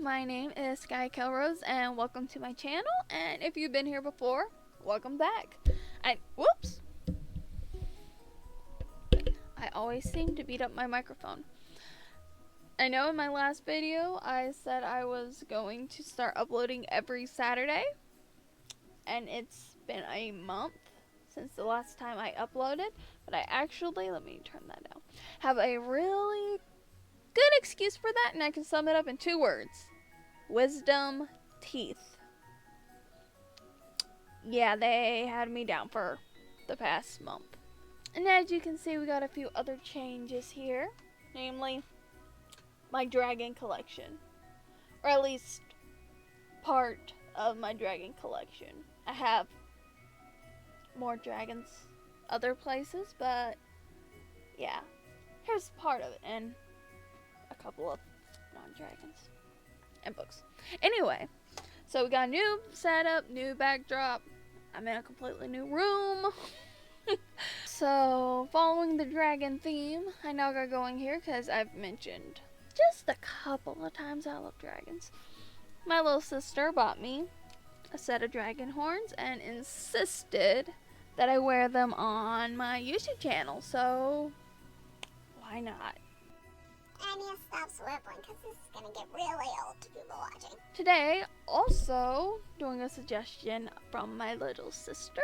my name is Sky Kelrose and welcome to my channel, and if you've been here before, welcome back. Whoops! I always seem to beat up my microphone. I know in my last video I said I was going to start uploading every Saturday, and it's been a month since the last time I uploaded, but I actually, let me turn that down, have a really good excuse for that, and I can sum it up in 2 words. Wisdom teeth. Yeah, they had me down for the past month. And as you can see, we got a few other changes here, namely my dragon collection, or at least part of my dragon collection. I have more dragons other places, but yeah, here's part of it, and a couple of non-dragons and books. Anyway, so we got a new setup, new backdrop. I'm in a completely new room. So, following the dragon theme, I now got going here because I've mentioned just a couple of times I love dragons. My little sister bought me a set of dragon horns and insisted that I wear them on my YouTube channel, so why not? I need to stop swiveling because this is going to get really old to people watching. Today, also doing a suggestion from my little sister.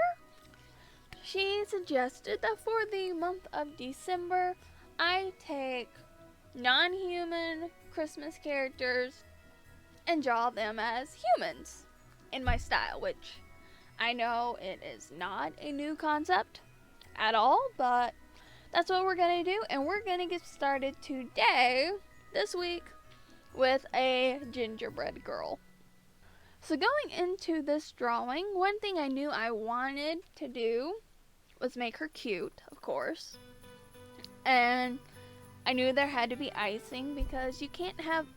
She suggested that for the month of December, I take non-human Christmas characters and draw them as humans in my style, which I know it is not a new concept at all, but that's what we're going to do, and we're going to get started today, this week, with a gingerbread girl. So going into this drawing, one thing I knew I wanted to do was make her cute, of course. And I knew there had to be icing because you can't have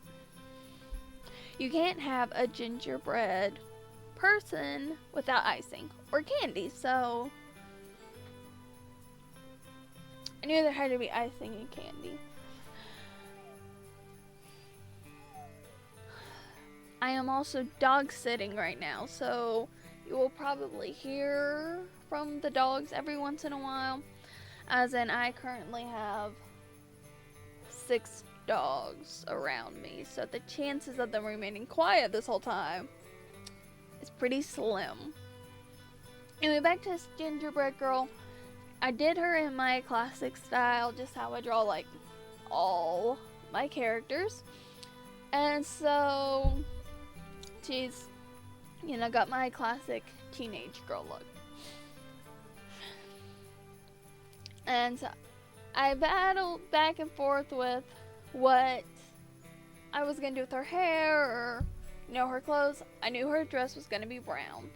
a gingerbread person without icing or candy. So I knew there had to be icing and candy. I am also dog sitting right now, so you will probably hear from the dogs every once in a while, as in I currently have 6 dogs around me, so the chances of them remaining quiet this whole time is pretty slim. Anyway, back to this gingerbread girl. I did her in my classic style, just how I draw like all my characters, and so she's, got my classic teenage girl look. And so I battled back and forth with what I was gonna do with her hair or, her clothes. I knew her dress was gonna be brown,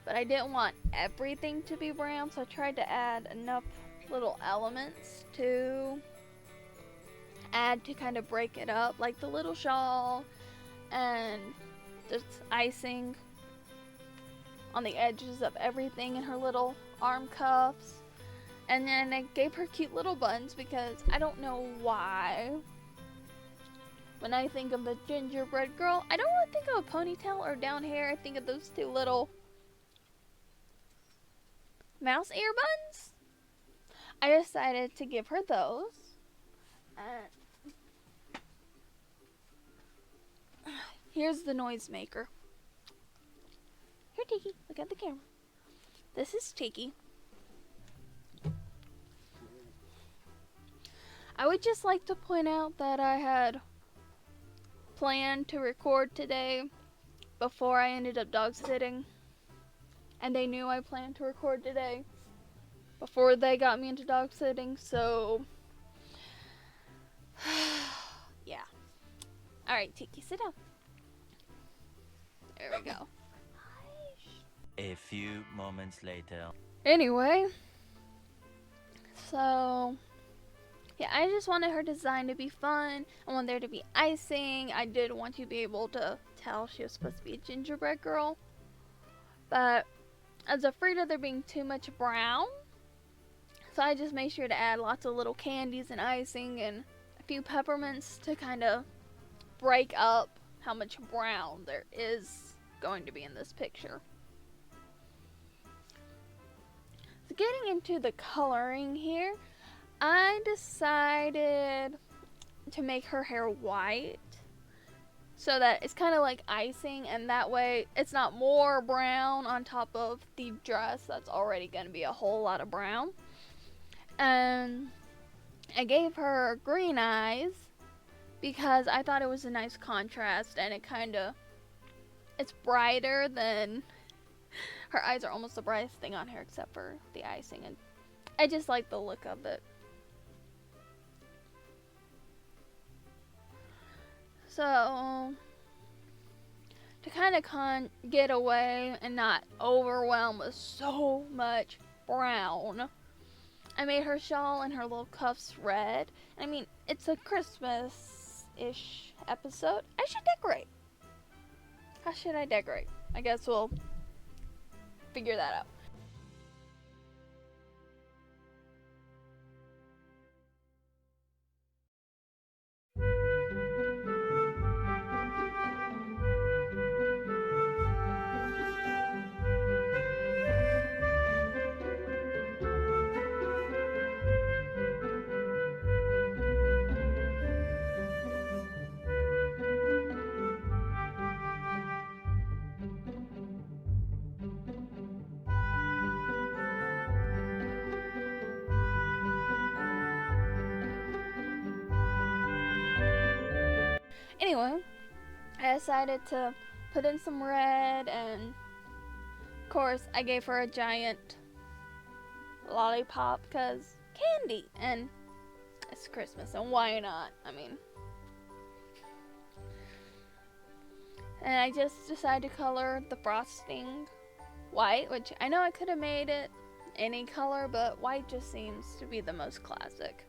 but I didn't want everything to be brown, so I tried to add enough little elements to kind of break it up, like the little shawl and just icing on the edges of everything in her little arm cuffs. And then I gave her cute little buns because I don't know why, when I think of the gingerbread girl, I don't really think of a ponytail or down hair. I think of those 2 little mouse ear buns. I decided to give her those. Here's the noise maker. Here, Tiki, look at the camera. This is Tiki. I would just like to point out that I had planned to record today before I ended up dog sitting, and they knew I planned to record today before they got me into dog sitting, so yeah. Alright, Tiki, sit down. There we go. A few moments later. Anyway, so yeah, I just wanted her design to be fun. I wanted there to be icing. I did want to be able to tell she was supposed to be a gingerbread girl, but I was afraid of there being too much brown, so I just made sure to add lots of little candies and icing and a few peppermints to kind of break up how much brown there is going to be in this picture. So getting into the coloring here, I decided to make her hair white so that it's kind of like icing, and that way it's not more brown on top of the dress that's already going to be a whole lot of brown. And I gave her green eyes because I thought it was a nice contrast, and it's brighter than her eyes are almost the brightest thing on her except for the icing, and I just like the look of it. So to kind of get away and not overwhelm with so much brown, I made her shawl and her little cuffs red. I mean, it's a Christmas-ish episode. I should decorate. How should I decorate? I guess we'll figure that out. Anyway, I decided to put in some red, and of course I gave her a giant lollipop because candy, and it's Christmas, and why not? I mean, and I just decided to color the frosting white, which I know I could have made it any color, but white just seems to be the most classic.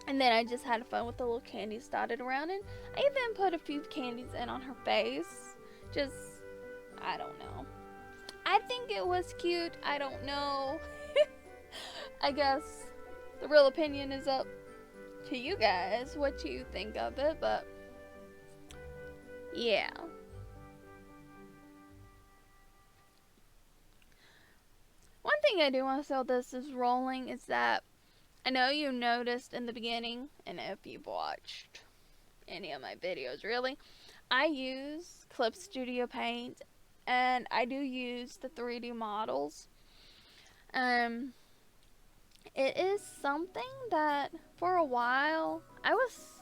And then I just had fun with the little candies dotted around, and I even put a few candies in on her face. Just, I don't know. I think it was cute. I don't know. I guess the real opinion is up to you guys, what you think of it, but yeah. One thing I do want to say while this is rolling is that I know you noticed in the beginning, and if you've watched any of my videos really, I use Clip Studio Paint, and I do use the 3D models. It is something that for a while I was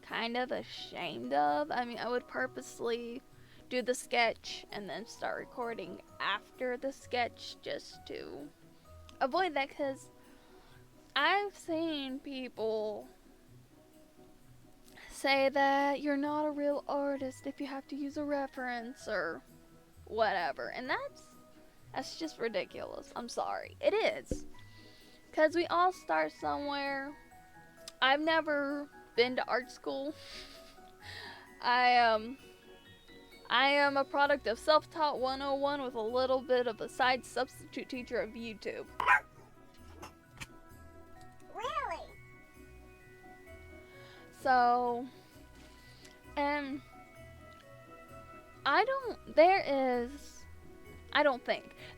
kind of ashamed of. I mean, I would purposely do the sketch and then start recording after the sketch just to avoid that, because I've seen people say that you're not a real artist if you have to use a reference or whatever, and that's just ridiculous. I'm sorry. It is. Because we all start somewhere. I've never been to art school. I am a product of Self-Taught 101 with a little bit of a side substitute teacher of YouTube. Really? So, and I don't think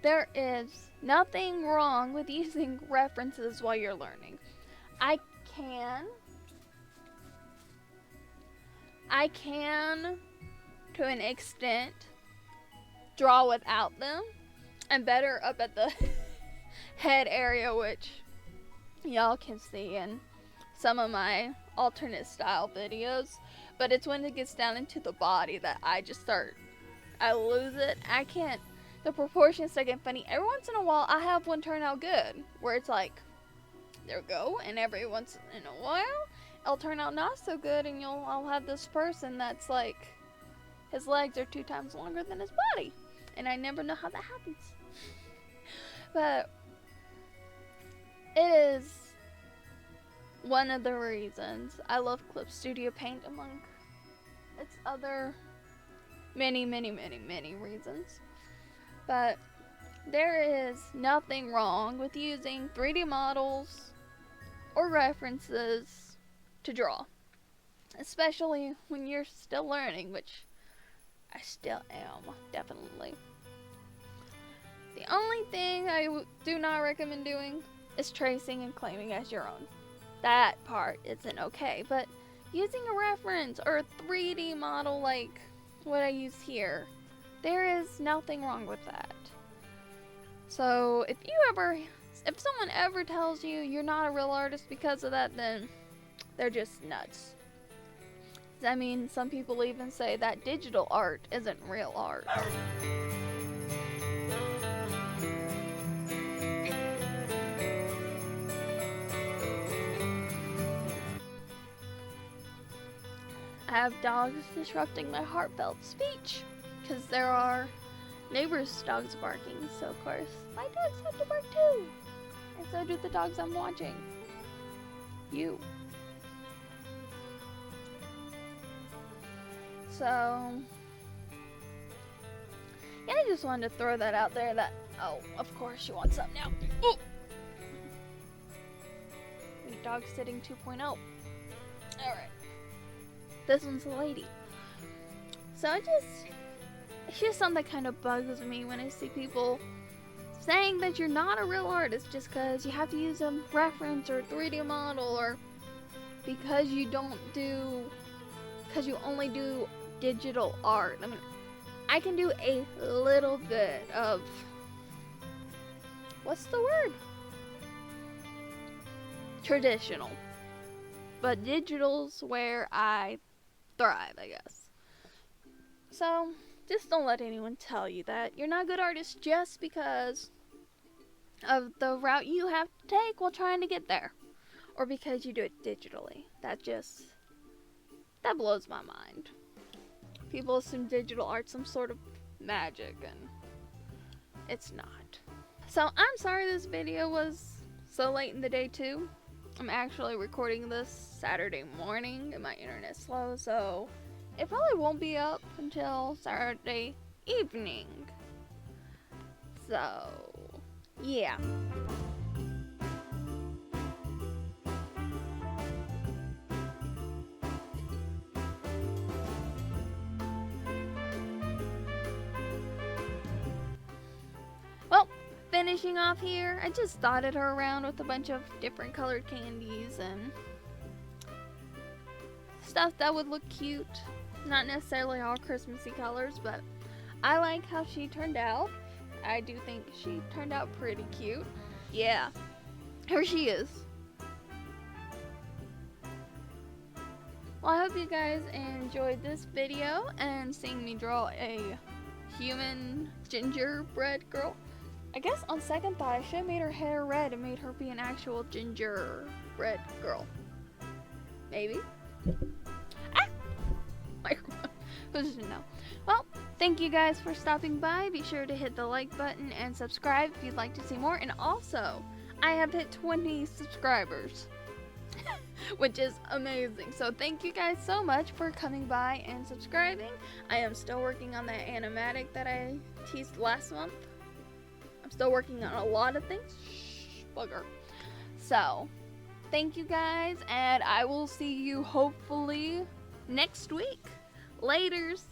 there is nothing wrong with using references while you're learning. I can, to an extent, draw without them. I'm better up at the head area, which y'all can see in some of my alternate style videos, but it's when it gets down into the body that I lose it. I can't, the proportions start getting funny. Every once in a while I have one turn out good, where it's like, there we go, and every once in a while it'll turn out not so good, and I'll have this person that's like, his legs are 2 times longer than his body, and I never know how that happens. But it is one of the reasons I love Clip Studio Paint, among its other many reasons. But there is nothing wrong with using 3D models or references to draw. especially when you're still learning, which I still am, definitely. The only thing I do not recommend doing is tracing and claiming as your own. That part isn't okay, but using a reference or a 3D model like what I use here, there is nothing wrong with that. So if someone ever tells you you're not a real artist because of that, then they're just nuts. I mean, some people even say that digital art isn't real art. I have dogs disrupting my heartfelt speech because there are neighbors' dogs barking, so of course my dogs have to bark too, and so do the dogs I'm watching. You. So yeah, I just wanted to throw that out there. That of course she wants up now. Oh, dog sitting 2.0. All right, this one's a lady. So it's just something that kind of bugs me when I see people saying that you're not a real artist just because you have to use a reference or a 3D model, or because you only do digital art. I mean, I can do a little bit of, what's the word? Traditional. But digital's where I thrive, I guess. So, just don't let anyone tell you that you're not a good artist just because of the route you have to take while trying to get there, or because you do it digitally. That blows my mind. People assume digital art's some sort of magic, and it's not. So I'm sorry this video was so late in the day too. I'm actually recording this Saturday morning and my internet's slow, so it probably won't be up until Saturday evening. So yeah. Well, finishing off here, I just dotted her around with a bunch of different colored candies and stuff that would look cute. Not necessarily all Christmassy colors, but I like how she turned out. I do think she turned out pretty cute. Yeah, here she is. Well, I hope you guys enjoyed this video and seeing me draw a human gingerbread girl. I guess on second thought, I should have made her hair red and made her be an actual gingerbread girl. Maybe. Ah! Microphone. Who's to know? Well, thank you guys for stopping by. Be sure to hit the like button and subscribe if you'd like to see more. And also, I have hit 20 subscribers, which is amazing. So thank you guys so much for coming by and subscribing. I am still working on that animatic that I teased last month. I'm still working on a lot of things. Shh, bugger. So, thank you guys, and I will see you hopefully next week. Laters.